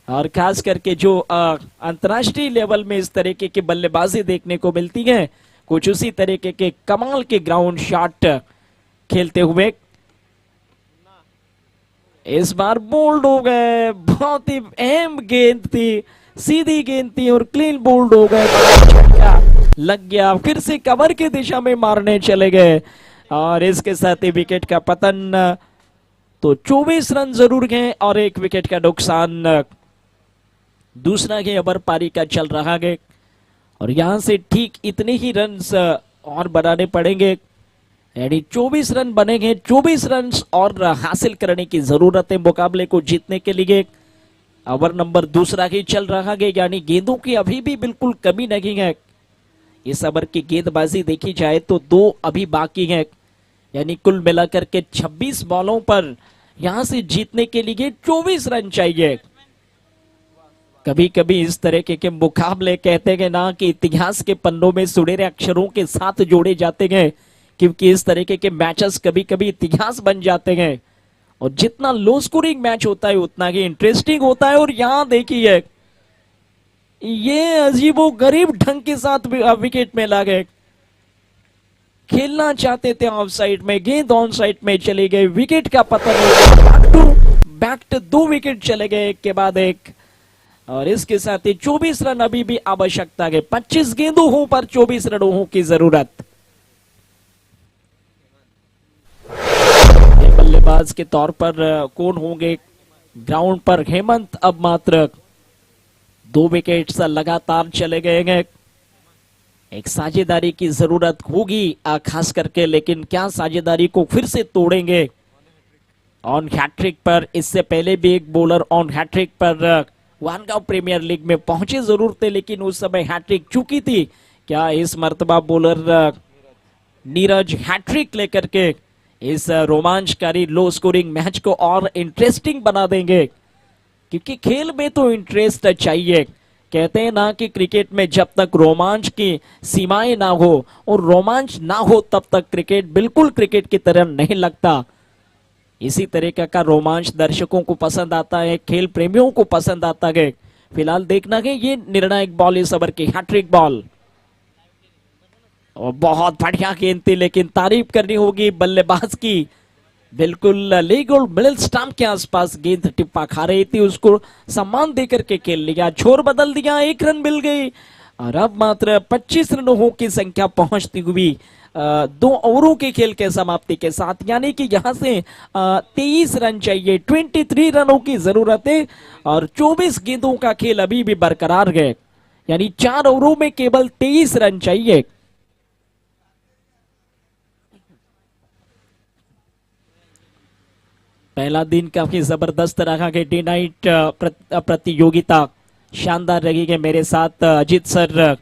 और खास करके जो अंतर्राष्ट्रीय लेवल में इस तरीके की बल्लेबाजी देखने को मिलती है, कुछ उसी तरीके के कमाल के ग्राउंड शॉट खेलते हुए इस बार बोल्ड हो गए। बहुत ही अहम गेंद थी, सीधी गेंद थी और क्लीन बोल्ड हो गए, लग गया, फिर से कवर की दिशा में मारने चले गए और इसके साथ ही विकेट का पतन। तो 24 रन जरूर हैं और 1 विकेट का नुकसान। दूसरा के ओवर पारी का चल रहा है और यहां से ठीक इतने ही रन और बनाने पड़ेंगे, यानी 24 रन बनेंगे। 24 रन और हासिल करने की जरूरत है मुकाबले को जीतने के लिए। ओवर नंबर दूसरा ही चल रहा है, यानी गेंदों की अभी भी बिल्कुल कमी नहीं है। इस ओवर की गेंदबाजी देखी जाए तो 2 अभी बाकी है, यानी कुल मिलाकर के 26 बॉलों पर यहां से जीतने के लिए 24 रन चाहिए। कभी कभी इस तरह के मुकाबले कहते हैं ना कि इतिहास के पन्नों में सुनहरे अक्षरों के साथ जोड़े जाते हैं, क्योंकि इस तरीके के मैचेस कभी कभी इतिहास बन जाते हैं और जितना लो स्कोरिंग मैच होता है उतना ही इंटरेस्टिंग होता है। और यहां देखिए ये अजीबो गरीब ढंग के साथ विकेट में लगे, खेलना चाहते थे ऑफ साइड में, गेंद ऑन साइड में चले गए, विकेट का पतन हो गया, बैक टू 2 विकेट चले गए एक के बाद एक। और इसके साथ ही 24 रन अभी भी आवश्यकता है, 25 गेंदों हो पर 24 रनों की जरूरत। बल्लेबाज के तौर पर कौन होंगे ग्राउंड पर? हेमंत अब मात्र 2 विकेट्स लगातार चले गए हैं। एक साझेदारी की जरूरत होगी खास करके, लेकिन क्या साझेदारी को फिर से तोड़ेंगे? ऑन हैट्रिक पर इससे पहले भी एक बॉलर ऑन हैट्रिक पर वानगांव प्रीमियर लीग में पहुंचे जरूर थे, लेकिन उस समय हैट्रिक चुकी थी। क्या इस मर्तबा बॉलर नीरज हैट्रिक लेकर के इस रोमांचकारी लो स्कोरिंग मैच को और इंटरेस्टिंग बना देंगे? क्योंकि खेल में तो इंटरेस्ट चाहिए। कहते हैं ना कि क्रिकेट में जब तक रोमांच की सीमाएं ना हो और रोमांच ना हो तब तक क्रिकेट बिल्कुल क्रिकेट की तरह नहीं लगता। इसी तरीके का रोमांच दर्शकों को पसंद आता है, खेल प्रेमियों को पसंद आता है। फिलहाल देखना है ये निर्णायक बॉल इस ओवर की हैट्रिक बॉल, और बहुत बढ़िया गेंद थी, लेकिन तारीफ करनी होगी बल्लेबाज की। बिल्कुल लेग और मिडिल स्टंप के आसपास गेंद टिप्पा खा रही थी, उसको सम्मान देकर के खेल लिया, छोर बदल दिया, 1 रन मिल गई और अब मात्र 25 रनों की संख्या पहुंचती हुई 2 ओवरों के खेल के समाप्ति के साथ, यानी कि यहां से 23 रन चाहिए, 23 रनों की जरूरत है और 24 गेंदों का खेल अभी भी बरकरार है, यानी 4 ओवरों में केवल 23 रन चाहिए। पहला दिन काफी जबरदस्त रहा है, डे नाइट प्रतियोगिता शानदार रही है। मेरे साथ अजीत सर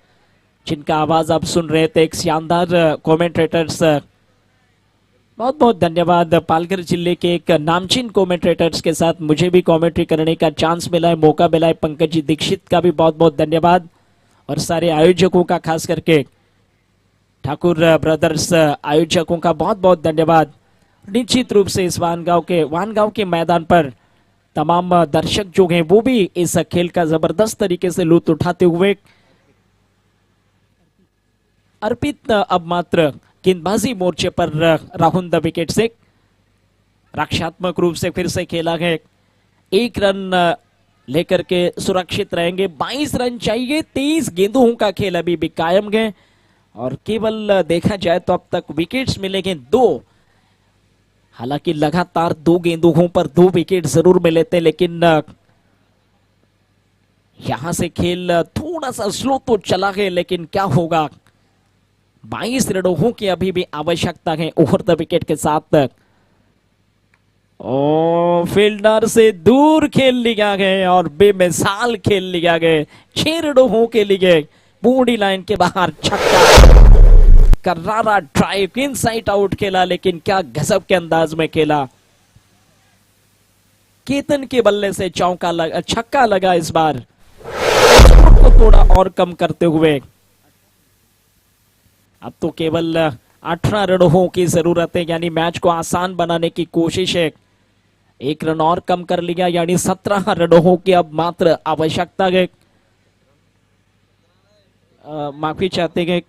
जिनका आवाज आप सुन रहे थे, एक शानदार कमेंटेटर्स। बहुत बहुत धन्यवाद पालघर जिले के एक नामचीन कमेंटेटर्स के साथ मुझे भी कमेंट्री करने का चांस मिला है, मौका मिला है। पंकज जी दीक्षित का भी बहुत बहुत धन्यवाद और सारे आयोजकों का, खास करके ठाकुर ब्रदर्स आयोजकों का बहुत बहुत धन्यवाद। निश्चित रूप से इस वानगांव के मैदान पर तमाम दर्शक जो हैं वो भी इस खेल का जबरदस्त तरीके से लुत्फ उठाते हुए। अर्पित अब मात्र गेंदबाजी मोर्चे पर राहुल द विकेट से रक्षात्मक रूप से फिर से खेला है। 1 रन लेकर के सुरक्षित रहेंगे। 22 रन चाहिए, 23 गेंदों का खेल अभी भी कायम है और केवल देखा जाए तो अब तक विकेट्स मिलेंगे 2। हालांकि लगातार 2 गेंदों पर 2 विकेट जरूर मिले थे, लेकिन यहां से खेल थोड़ा सा स्लो तो चला है, लेकिन क्या होगा। 22 रनों की अभी भी आवश्यकता है ओवर द विकेट के साथ। ओ फील्डर से दूर खेल लिया गया और बेमिसाल खेल लिया गया। 6 रनों के लिए बूढ़ी लाइन के बाहर छक्का। करारा ड्राइव इनसाइड आउट खेला, लेकिन क्या गजब के अंदाज में खेला। केतन के बल्ले से छक्का लगा इस बार, को थोड़ा और कम करते हुए। अब तो केवल 18 रनों की जरूरत है, यानी मैच को आसान बनाने की कोशिश है। 1 रन और कम कर लिया, यानी 17 रनों की अब मात्र आवश्यकता है। माफी चाहते हैं,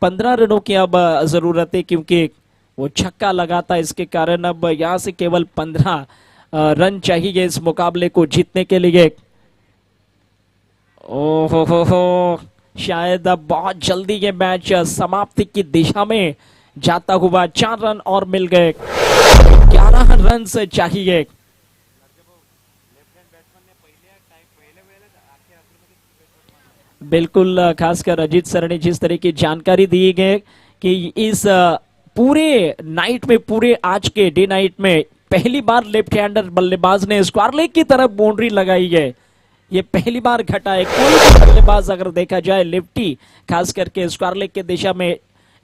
15 रनों की अब जरूरत है, क्योंकि वो छक्का लगा था, इसके कारण अब यहां से केवल 15 रन चाहिए इस मुकाबले को जीतने के लिए। ओहो हो, शायद अब बहुत जल्दी ये मैच समाप्ति की दिशा में जाता हुआ। 4 रन और मिल गए, 11 रन से चाहिए। बिल्कुल, खासकर अजीत सर ने जिस तरह की जानकारी दी है कि इस पूरे नाइट में, पूरे आज के डे नाइट में पहली बार लेफ्ट हैंडर बल्लेबाज ने स्क्वायर लेग की तरफ बाउंड्री लगाई है। ये पहली बार घटा है। कोई भी बल्लेबाज अगर देखा जाए लेफ्टी, खास करके स्क्वायर लेग के दिशा में,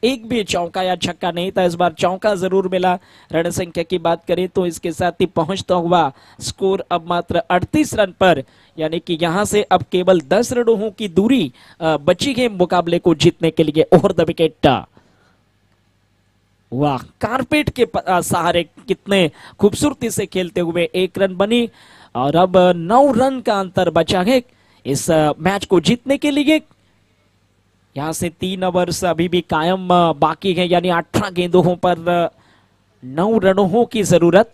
एक भी चौका या छक्का नहीं था। इस बार चौका जरूर मिला। रण संख्या की बात करें तो इसके साथ ही पहुंचता हुआ स्कोर अब मात्र 38 रन पर, यानी कि यहां से अब केवल 10 रनों की दूरी बची है मुकाबले को जीतने के लिए। ओवर द विकेट, वाह, कारपेट के सहारे कितने खूबसूरती से खेलते हुए 1 रन बनी और अब 9 रन का अंतर बचा है इस मैच को जीतने के लिए। यहां से 3 ओवर्स अभी भी कायम बाकी है, यानी 18 गेंदों पर 9 रनों की जरूरत।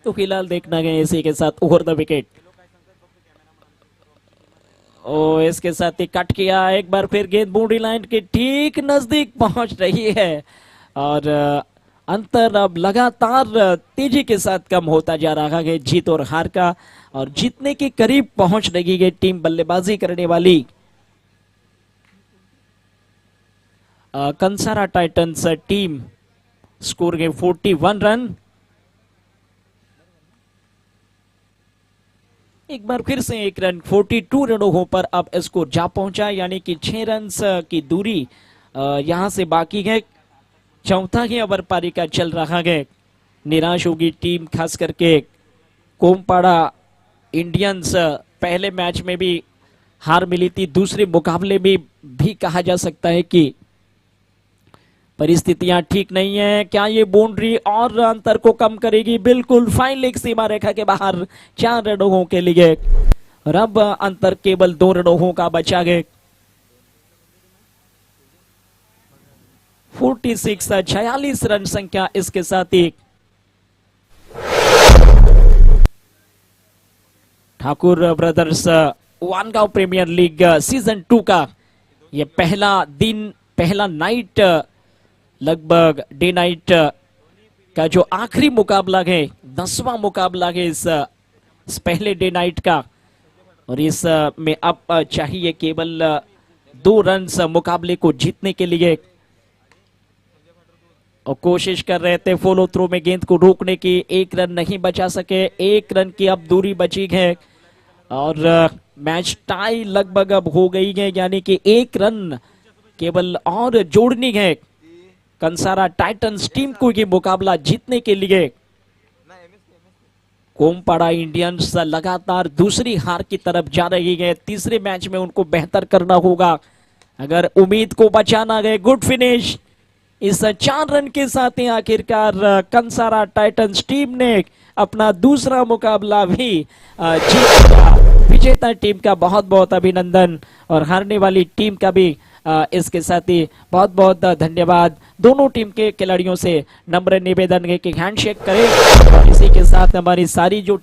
तो फिलहाल देखना है इसी के साथ ओवर द विकेट। ओ इसके साथ ही कट किया, एक बार फिर गेंद बाउंड्री लाइन के ठीक नजदीक पहुंच रही है और अंतर अब लगातार तेजी के साथ कम होता जा रहा है जीत और हार का, और जीतने के करीब पहुंच रही है टीम बल्लेबाजी करने वाली कंसारा टाइटंस टीम। स्कोर है 41 रन। एक बार फिर से 1 रन, 42 रनों पर अब स्कोर जा पहुंचा, यानी कि 6 रन की दूरी यहां से बाकी है। चौथा ही ओवर पारी का चल रहा है। निराश होगी टीम, खास करके कोमपाड़ा इंडियंस। पहले मैच में भी हार मिली थी, दूसरे मुकाबले में भी कहा जा सकता है कि परिस्थितियां ठीक नहीं है। क्या ये बाउंड्री और अंतर को कम करेगी? बिल्कुल, फाइन लेग सीमा रेखा के बाहर 4 रनों के लिए। अब अंतर केवल 2 रनों का बचा है। 46 रन संख्या इसके साथ ही Thakur brothers Wangaon premier league season 2 का ये पहला दिन, पहला नाइट लगभग डे नाइट का जो आखिरी मुकाबला है, 10वां मुकाबला है इस पहले डे नाइट का। और इस में अब चाहिए केवल 2 रन मुकाबले को जीतने के लिए। और कोशिश कर रहे थे फॉलो थ्रू में गेंद को रोकने की, 1 रन नहीं बचा सके। 1 रन की अब दूरी बची है और मैच टाई लगभग अब हो गई है, यानी कि 1 रन केवल और जोड़नी है कंसारा टाइटंस टीम को ये मुकाबला जीतने के लिए। कोमपाड़ा इंडियंस लगातार दूसरी हार की तरफ जा रही है। तीसरे मैच में उनको बेहतर करना होगा अगर उम्मीद को बचाना है। गुड फिनिश इस 4 रन के साथ ही आखिरकार कंसारा टाइटंस टीम ने अपना दूसरा मुकाबला भी जीत लिया। विजेता टीम का बहुत बहुत अभिनंदन और हारने वाली टीम का भी इसके साथ ही बहुत बहुत धन्यवाद। दोनों टीम के खिलाड़ियों से नम्र निवेदन है कि हैंडशेक करें। इसी के साथ हमारी सारी जो